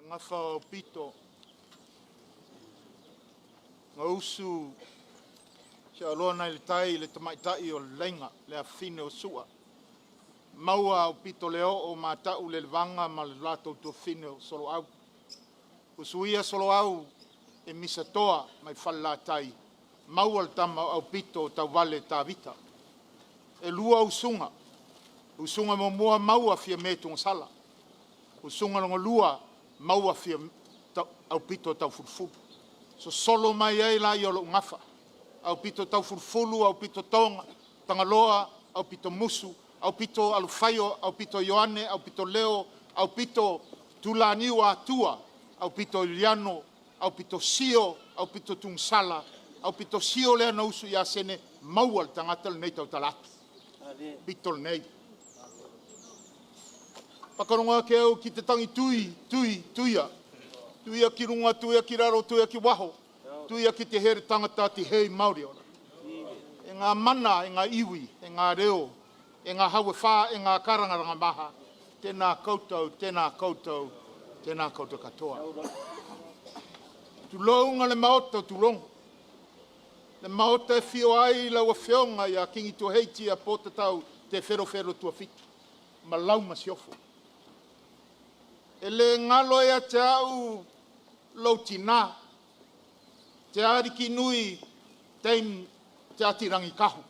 ngā Aupito, ngā usu, sia aloa nei le tai le tamaitai o lenga, le afine o sua. Maua Aupito leo o mātau le vanga ma le lato to fine o solo au. Usuia solo au e misatoa mai whala tai. Maua le tama Aupito tau vale tā vita. E lua usunga. Usunga mo mua maua fia metung sala. Usunga longa lua maua fia Aupito tau furfuru. So solo mai ei la iolo ngafa. Aupito tau furfulu, Aupito tonga, tangaloa, Aupito musu, Aupito alufaio, Aupito Ioane, Aupito Leo, Aupito tulaniu atua, Aupito Iliano, Aupito Sio, Aupito Tungsala, Aupito Sio lea na usu ia sene maual tangata le nei tau talaki. Pito le nei. Pakaronga ke au ki te tangi tuia. Tuia ki runga, tuia ki raro, tuia ki waho. Tuia ki te here tangata te hei Māori ora. E ngā mana, e ngā iwi, e ngā reo, e ngā haue whā, e ngā karangaranga maha. Tēnā koutou, tēnā koutou, tēnā koutou katoa. Tu launga le maota tu rongo. Le maota e whio ai lau a whionga i a kingi Tuheitia Pootatau te Wherowhero tuawhiti. Ma lau masiofo. E le ngalo ea te au lau tina. Te Ariki nui teim te atirangi kahu.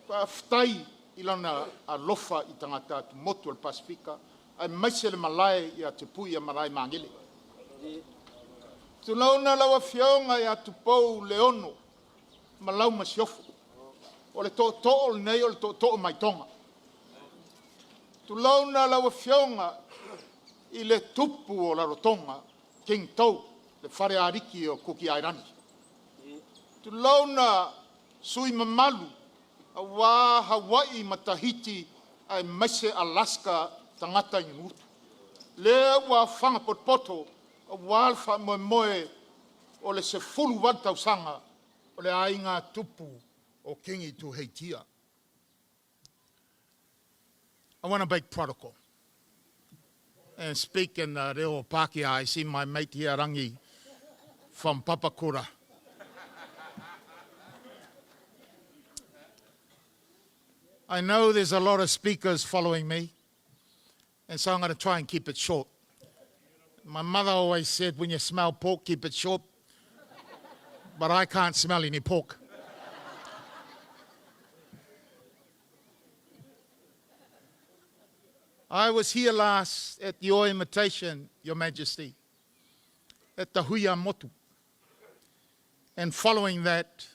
Pa whtai i lana a lofa i tangata tu motu al Pasefika. Ai maise le malae i a Tupu i a Marae mangele. Tu launa lawa whionga i a Tupu leono. Ma lau masiofo. O le to'o nei o le to'o mai tonga. Tu launa lawa whionga i le tupu o la rotonga. Kiingitanga. Le whare Ariki o kuki airani. Tu launa sui mamalu a wā Hawaii ma Tahiti ai maise Alaska tangata i ngutu. Lea wā whanga potpoto a wā alfa moe o le se fulu watau sanga o le ainga tupu o kingi Tuheitia. I want to break protocol and speak in reo Pākehā. I see my mate here, Rangi, from Papakura. I know there's a lot of speakers following me, and so I'm going to try and keep it short. My mother always said, when you smell pork, keep it short, but I can't smell any pork. I was here last at your invitation, Your Majesty, at the Huia Motu. And following that,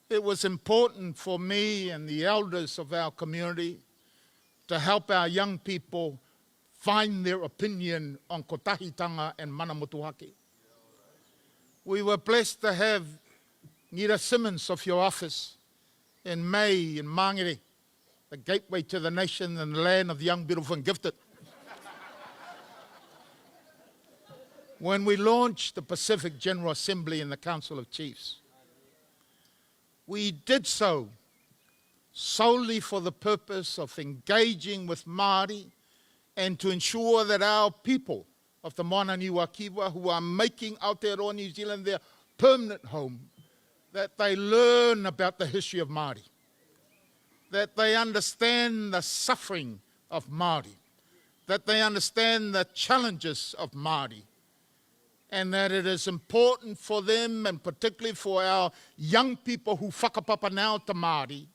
it was important for me and the elders of our community to help our young people find their opinion on kotahitanga and manamotuhake. We were blessed to have Ngira Simmons of your office in May in Mangere, the gateway to the nation and the land of the young, beautiful and gifted. When we launched the Pacific General Assembly in the Council of Chiefs, we did so solely for the purpose of engaging with Māori and to ensure that our people of the Moananui Kiwa who are making Aotearoa New Zealand their permanent home, that they learn about the history of Māori, that they understand the suffering of Māori, that they understand the challenges of Māori, and that it is important for them, and particularly for our young people who whakapapa now to Māori,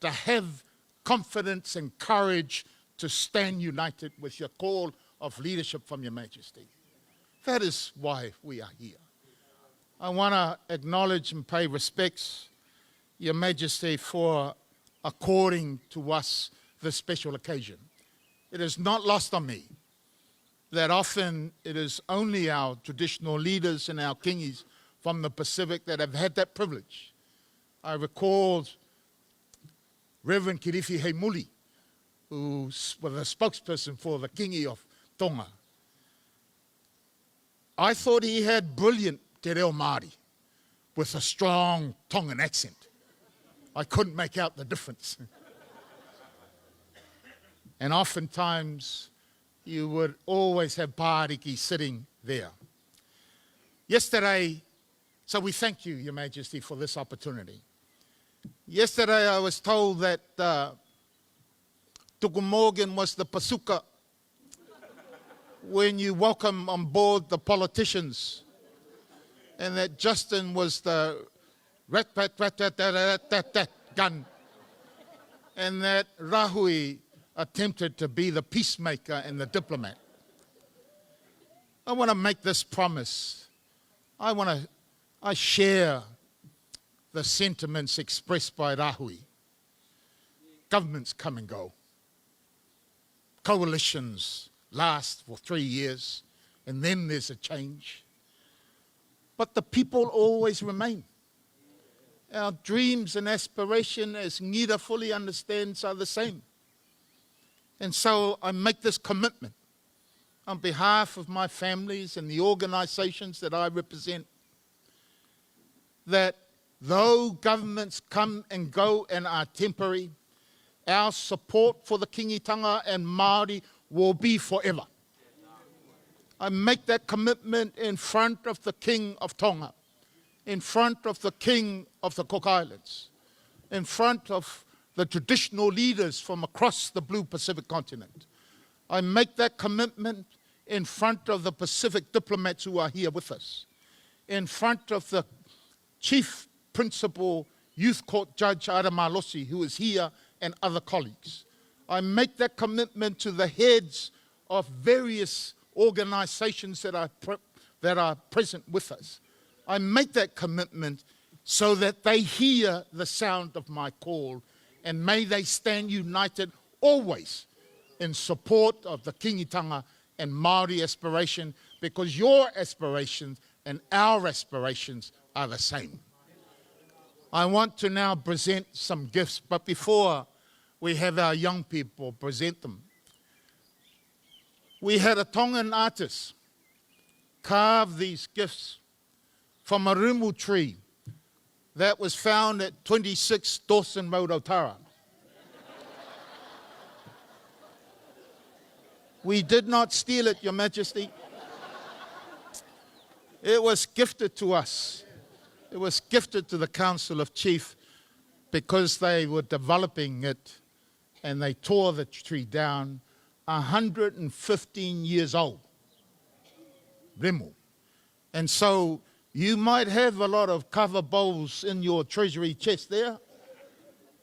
to have confidence and courage to stand united with your call of leadership from Your Majesty. That is why we are here. I want to acknowledge and pay respects, Your Majesty, for according to us this special occasion. It is not lost on me that often it is only our traditional leaders and our kingis from the Pacific that have had that privilege. I recall Reverend Kirifi Heimuli, who was a spokesperson for the kingi of Tonga. I thought he had brilliant te reo Māori with a strong Tongan accent. I couldn't make out the difference. And oftentimes you would always have Ariki sitting there. Yesterday, so we thank you, Your Majesty, for this opportunity. Yesterday I was told that Tuku Morgan was the pasuka when you welcome on board the politicians, and that Justin was the rat gun, and that Rahui attempted to be the peacemaker and the diplomat. I want to make this promise. I share the sentiments expressed by Rahui. Governments come and go. Coalitions last for 3 years, and then there's a change. But the people always remain. Our dreams and aspiration, as Ngira fully understands, are the same. And so I make this commitment on behalf of my families and the organisations that I represent, that though governments come and go and are temporary, our support for the Kiingitanga and Māori will be forever. I make that commitment in front of the King of Tonga, in front of the King of the Cook Islands, in front of the traditional leaders from across the blue Pacific continent. I make that commitment in front of the Pacific diplomats who are here with us, in front of the Chief Principal Youth Court Judge Ara Malosi, who is here, and other colleagues. I make that commitment to the heads of various organisations that are present with us. I make that commitment so that they hear the sound of my call, and may they stand united always in support of the Kiingitanga and Māori aspiration, because your aspirations and our aspirations are the same. I want to now present some gifts, but before we have our young people present them, we had a Tongan artist carve these gifts from a rimu tree that was found at 26 Dawson Road, Otara. We did not steal it, Your Majesty. It was gifted to us. It was gifted to the Council of Chief because they were developing it and they tore the tree down, 115 years old. Rimu. And so you might have a lot of cover bowls in your treasury chest there,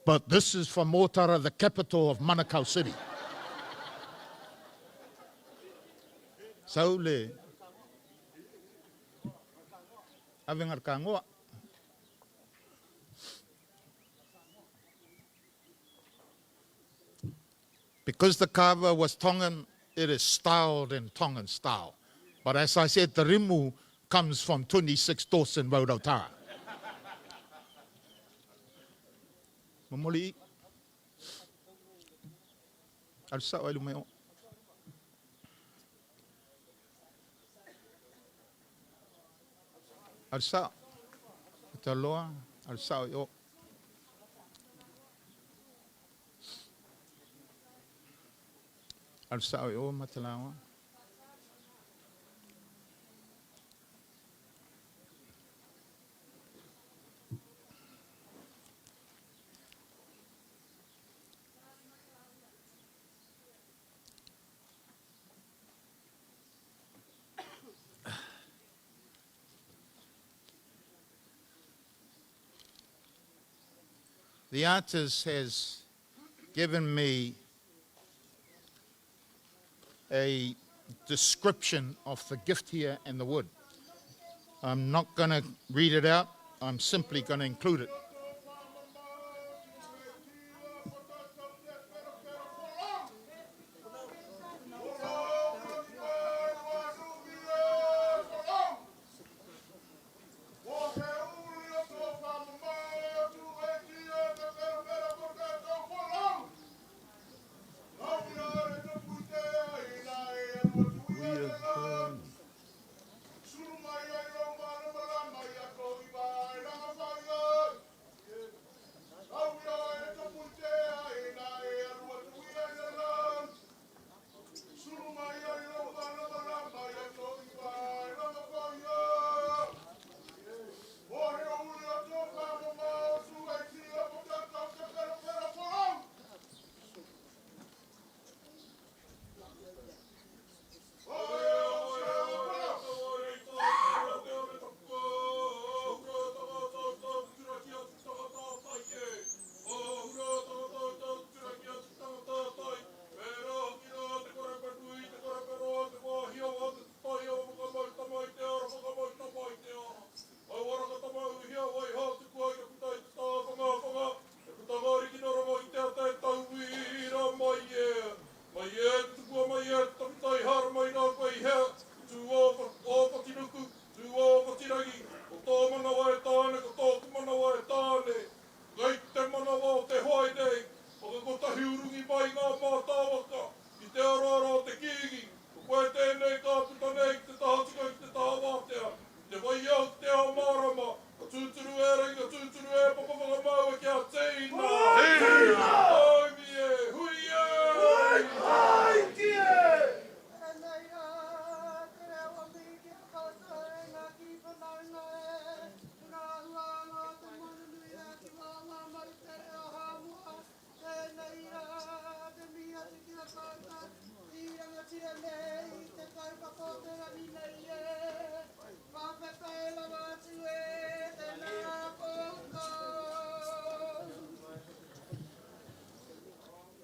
but this is from Otara, the capital of Manukau City. Saule. Avengar kangoa. Because the carver was Tongan, it is styled in Tongan style. But as I said, the rimu comes from 26 Dawson Road, Otara. Mamoli. Alsa o lumeo. Alsa. Taloa. Alsa yo. Alsa yo matalawa. The artist has given me a description of the gift here and the wood. I'm not going to read it out. I'm simply going to include it.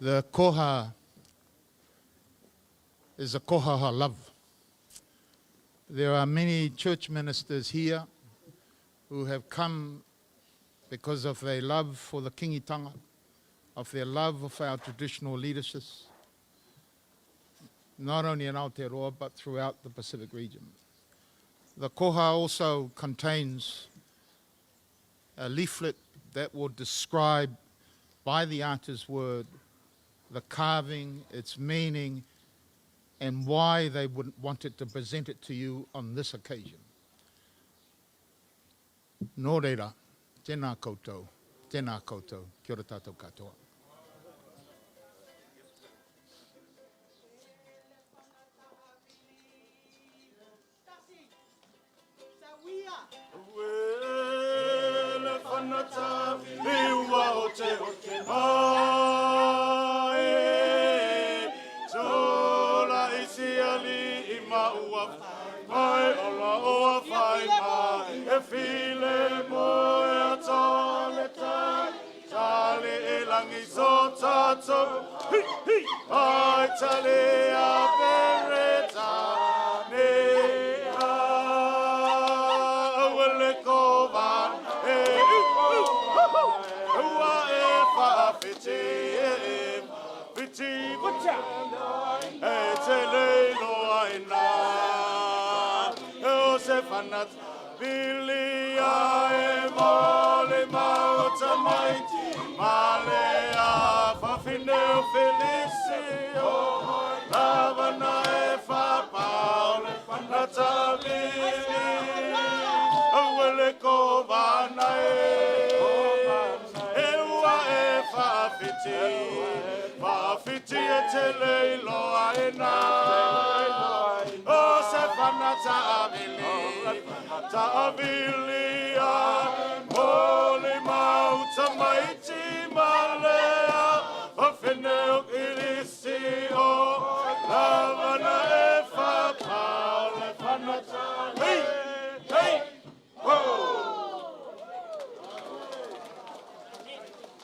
The koha is a koha ha love. There are many church ministers here who have come because of their love for the Kiingitanga, of their love of our traditional leadership, not only in Aotearoa but throughout the Pacific region. The koha also contains a leaflet that will describe by the artist's word the carving, its meaning, and why they would wanted to present it to you on this occasion. Nō reira, tēnā koutou, kia ora tātou katoa.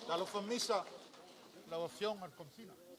Talo fa misa, la afioga al confina.